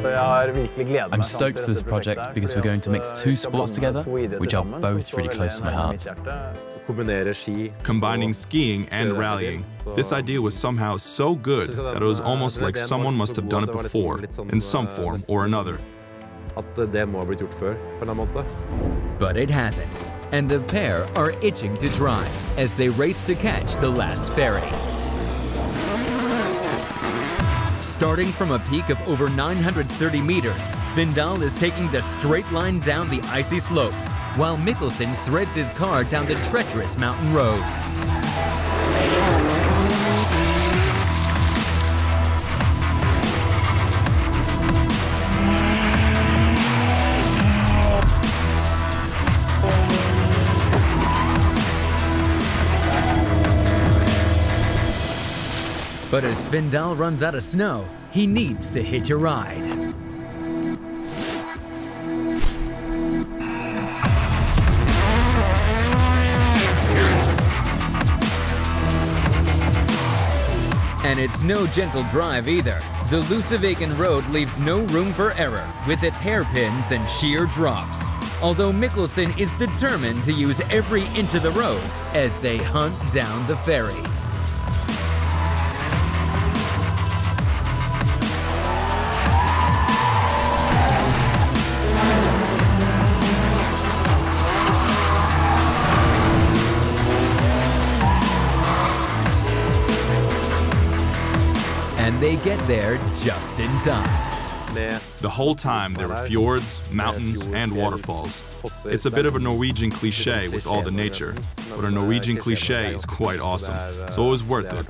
I'm stoked for this project because we're going to mix two sports together, which are both really close to my heart. Combining skiing and rallying, this idea was somehow so good that it was almost like someone must have done it before, in some form or another. But it hasn't, and the pair are itching to try as they race to catch the last ferry. Starting from a peak of over 930 meters, Svindal is taking the straight line down the icy slopes, while Mikkelsen threads his car down the treacherous mountain road. But as Svindal runs out of snow, he needs to hitch a ride. And it's no gentle drive either. The Lysvegan road leaves no room for error, with its hairpins and sheer drops. Although Mikkelsen is determined to use every inch of the road as they hunt down the ferry. And they get there just in time. The whole time there were fjords, mountains, and waterfalls. It's a bit of a Norwegian cliché with all the nature, but a Norwegian cliché is quite awesome, so it was worth it.